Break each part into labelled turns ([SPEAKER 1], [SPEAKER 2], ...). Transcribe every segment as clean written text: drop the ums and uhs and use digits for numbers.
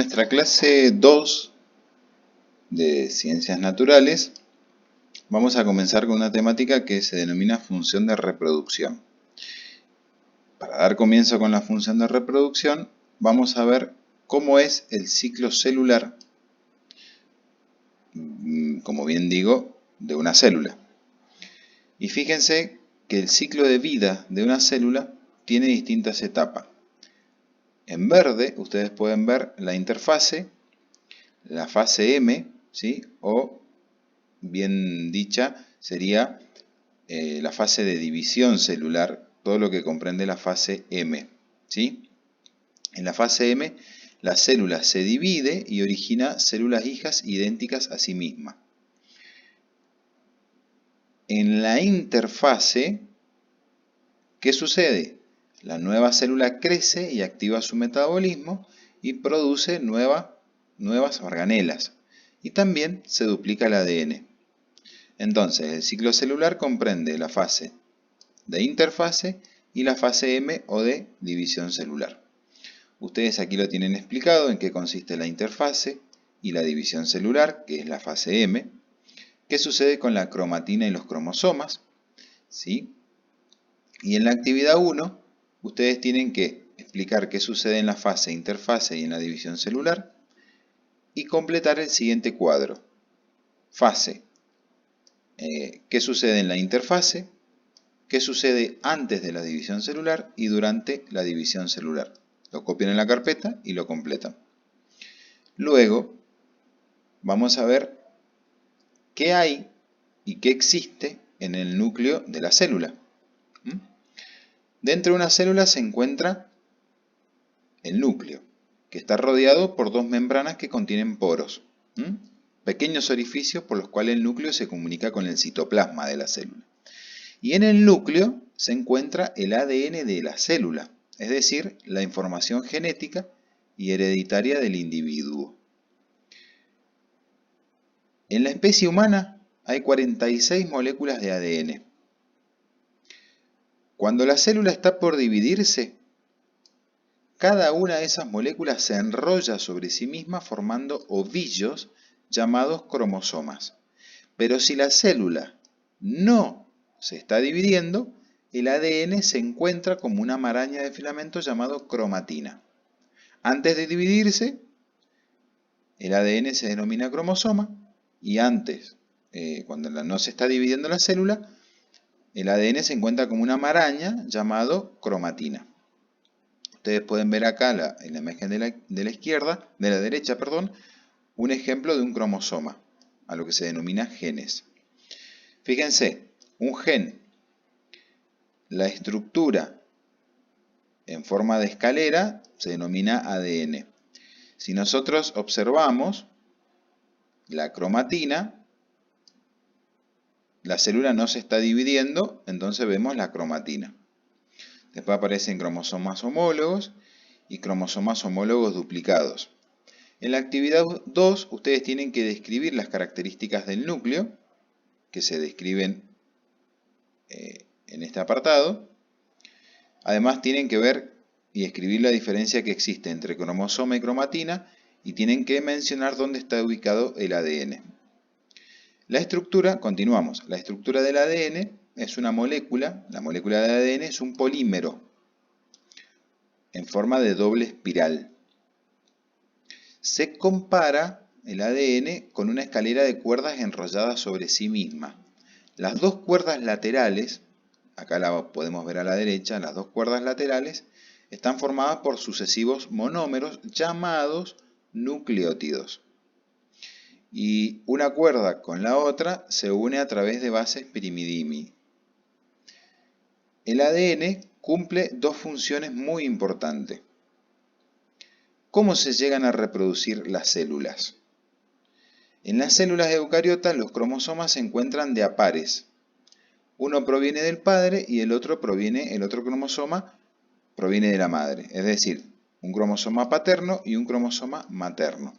[SPEAKER 1] nuestra clase 2 de Ciencias Naturales vamos a comenzar con una temática que se denomina función de reproducción. Para dar comienzo con la función de reproducción vamos a ver cómo es el ciclo celular, como bien digo, de una célula. Y fíjense que el ciclo de vida de una célula tiene distintas etapas. En verde ustedes pueden ver la interfase, la fase M, ¿sí? O bien dicha sería la fase de división celular, todo lo que comprende la fase M, ¿sí? En la fase M la célula se divide y origina células hijas idénticas a sí misma. En la interfase, ¿qué sucede? La nueva célula crece y activa su metabolismo y produce nuevas organelas. Y también se duplica el ADN. Entonces, el ciclo celular comprende la fase de interfase y la fase M o de división celular. Ustedes aquí lo tienen explicado en qué consiste la interfase y la división celular, que es la fase M, qué sucede con la cromatina y los cromosomas, ¿sí? Y en la actividad 1, ustedes tienen que explicar qué sucede en la fase interfase y en la división celular y completar el siguiente cuadro. Fase, qué sucede en la interfase, qué sucede antes de la división celular y durante la división celular. Lo copian en la carpeta y lo completan. Luego, vamos a ver qué hay y qué existe en el núcleo de la célula. Dentro de una célula se encuentra el núcleo, que está rodeado por dos membranas que contienen poros, pequeños orificios por los cuales el núcleo se comunica con el citoplasma de la célula. Y en el núcleo se encuentra el ADN de la célula, es decir, la información genética y hereditaria del individuo. En la especie humana hay 46 moléculas de ADN. Cuando la célula está por dividirse, cada una de esas moléculas se enrolla sobre sí misma formando ovillos llamados cromosomas. Pero si la célula no se está dividiendo, el ADN se encuentra como una maraña de filamentos llamado cromatina. Antes de dividirse, el ADN se denomina cromosoma y antes, cuando no se está dividiendo la célula, el ADN se encuentra como una maraña llamado cromatina. Ustedes pueden ver acá en la imagen de la derecha, un ejemplo de un cromosoma, a lo que se denomina genes. Fíjense, un gen, la estructura en forma de escalera se denomina ADN. Si nosotros observamos la cromatina, la célula no se está dividiendo, entonces vemos la cromatina. Después aparecen cromosomas homólogos y cromosomas homólogos duplicados. En la actividad 2, ustedes tienen que describir las características del núcleo, que se describen en este apartado. Además, tienen que ver y escribir la diferencia que existe entre cromosoma y cromatina y tienen que mencionar dónde está ubicado el ADN. La estructura, continuamos, la estructura del ADN es una molécula, la molécula de ADN es un polímero en forma de doble espiral. Se compara el ADN con una escalera de cuerdas enrolladas sobre sí misma. Las dos cuerdas laterales, acá la podemos ver a la derecha, las dos cuerdas laterales están formadas por sucesivos monómeros llamados nucleótidos. Y una cuerda con la otra se une a través de bases pirimidini. El ADN cumple dos funciones muy importantes. ¿Cómo se llegan a reproducir las células? En las células eucariotas los cromosomas se encuentran de a pares. Uno proviene del padre y el otro cromosoma proviene de la madre. Es decir, un cromosoma paterno y un cromosoma materno.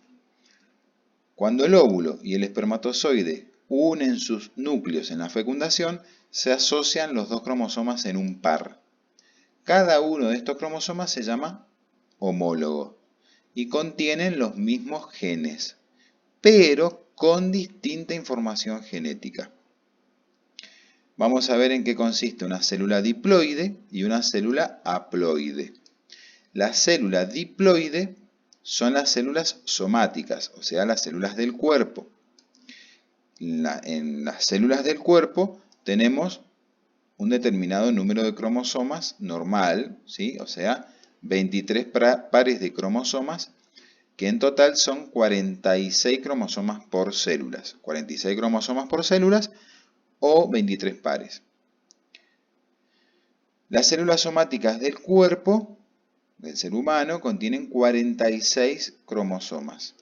[SPEAKER 1] Cuando el óvulo y el espermatozoide unen sus núcleos en la fecundación, se asocian los dos cromosomas en un par. Cada uno de estos cromosomas se llama homólogo. y contienen los mismos genes, pero con distinta información genética. Vamos a ver en qué consiste una célula diploide y una célula haploide. La célula diploide son las células somáticas, o sea, las células del cuerpo. En las células del cuerpo tenemos un determinado número de cromosomas normal, ¿sí? O sea, 23 pares de cromosomas, que en total son 46 cromosomas por células. 46 cromosomas por células o 23 pares. Las células somáticas del cuerpo del ser humano contienen 46 cromosomas.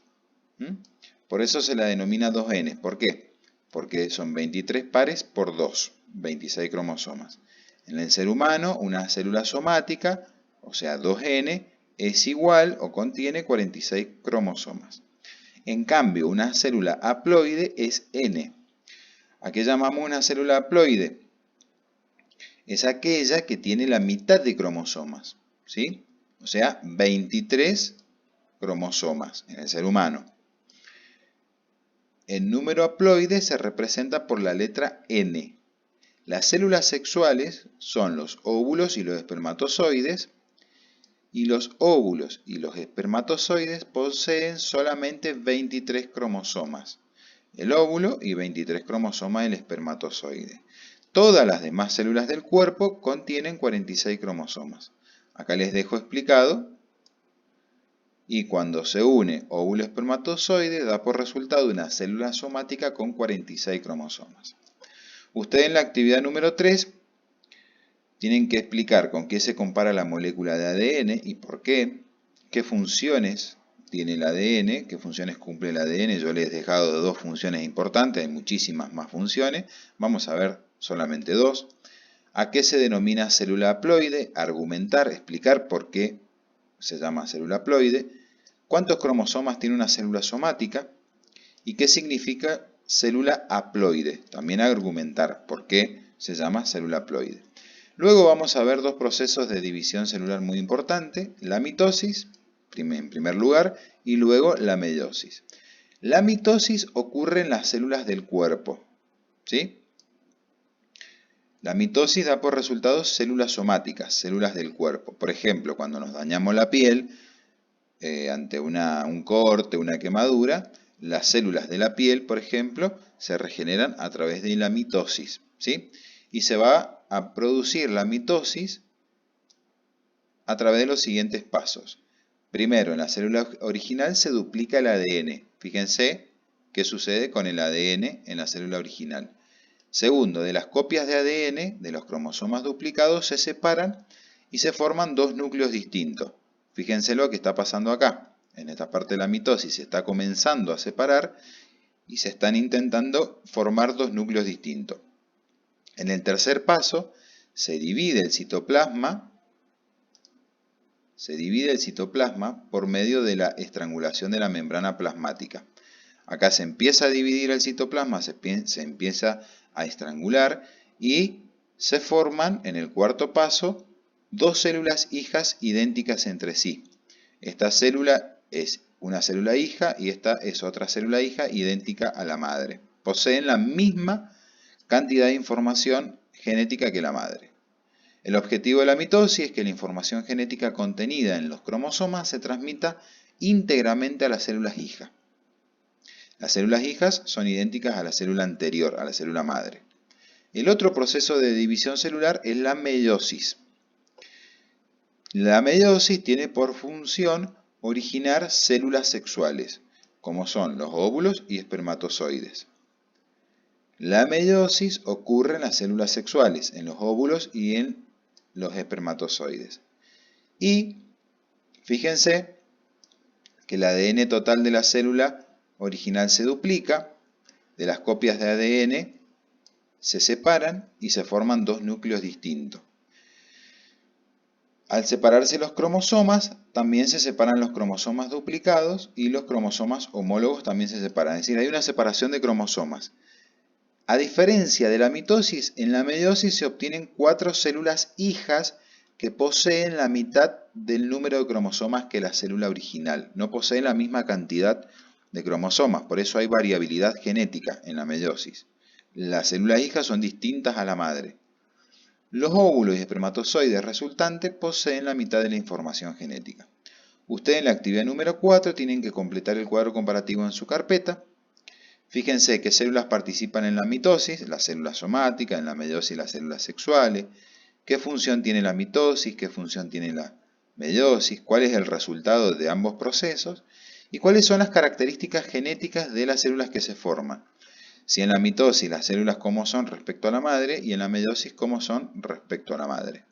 [SPEAKER 1] Por eso se la denomina 2N. ¿Por qué? Porque son 23 pares por 2, 26 cromosomas. En el ser humano, una célula somática, o sea 2N, es igual o contiene 46 cromosomas. En cambio, una célula haploide es N. ¿A qué llamamos una célula haploide? Es aquella que tiene la mitad de cromosomas, ¿sí? O sea, 23 cromosomas en el ser humano. El número haploide se representa por la letra N. Las células sexuales son los óvulos y los espermatozoides, y los óvulos y los espermatozoides poseen solamente 23 cromosomas. El óvulo y 23 cromosomas del espermatozoide. Todas las demás células del cuerpo contienen 46 cromosomas. Acá les dejo explicado. Y cuando se une óvulo-espermatozoide da por resultado una célula somática con 46 cromosomas. Ustedes en la actividad número 3 tienen que explicar con qué se compara la molécula de ADN y por qué, qué funciones tiene el ADN, qué funciones cumple el ADN. Yo les he dejado 2 funciones importantes, hay muchísimas más funciones, vamos a ver solamente 2. ¿A qué se denomina célula haploide? Argumentar, explicar por qué se llama célula haploide. ¿Cuántos cromosomas tiene una célula somática? ¿Y qué significa célula haploide? También argumentar por qué se llama célula haploide. Luego vamos a ver 2 procesos de división celular muy importantes, la mitosis, en primer lugar, y luego la meiosis. La mitosis ocurre en las células del cuerpo, ¿sí? La mitosis da por resultado células somáticas, células del cuerpo. Por ejemplo, cuando nos dañamos la piel, ante un corte, una quemadura, las células de la piel, por ejemplo, se regeneran a través de la mitosis, ¿sí? Y se va a producir la mitosis a través de los siguientes pasos. Primero, en la célula original se duplica el ADN. Fíjense qué sucede con el ADN en la célula original. Segundo, de las copias de ADN, de los cromosomas duplicados, se separan y se forman 2 núcleos distintos. Fíjense lo que está pasando acá. En esta parte de la mitosis se está comenzando a separar y se están intentando formar 2 núcleos distintos. En el tercer paso se divide el citoplasma por medio de la estrangulación de la membrana plasmática. Acá se empieza a dividir el citoplasma, se empieza a estrangular y se forman en el cuarto paso 2 células hijas idénticas entre sí. Esta célula es una célula hija y esta es otra célula hija idéntica a la madre. Poseen la misma cantidad de información genética que la madre. El objetivo de la mitosis es que la información genética contenida en los cromosomas se transmita íntegramente a las células hijas. Las células hijas son idénticas a la célula anterior, a la célula madre. El otro proceso de división celular es la meiosis. La meiosis tiene por función originar células sexuales, como son los óvulos y espermatozoides. La meiosis ocurre en las células sexuales, en los óvulos y en los espermatozoides. Y fíjense que el ADN total de la célula original se duplica, de las copias de ADN se separan y se forman 2 núcleos distintos. Al separarse los cromosomas, también se separan los cromosomas duplicados y los cromosomas homólogos también se separan. Es decir, hay una separación de cromosomas. A diferencia de la mitosis, en la meiosis se obtienen 4 células hijas, que poseen la mitad del número de cromosomas que la célula original. No poseen la misma cantidad de cromosomas, por eso hay variabilidad genética en la meiosis. Las células hijas son distintas a la madre. Los óvulos y espermatozoides resultantes poseen la mitad de la información genética. Ustedes en la actividad número 4 tienen que completar el cuadro comparativo en su carpeta. Fíjense qué células participan en la mitosis, las células somáticas, en la meiosis las células sexuales, qué función tiene la mitosis, qué función tiene la meiosis, cuál es el resultado de ambos procesos y cuáles son las características genéticas de las células que se forman. Si en la mitosis las células cómo son respecto a la madre y en la meiosis cómo son respecto a la madre.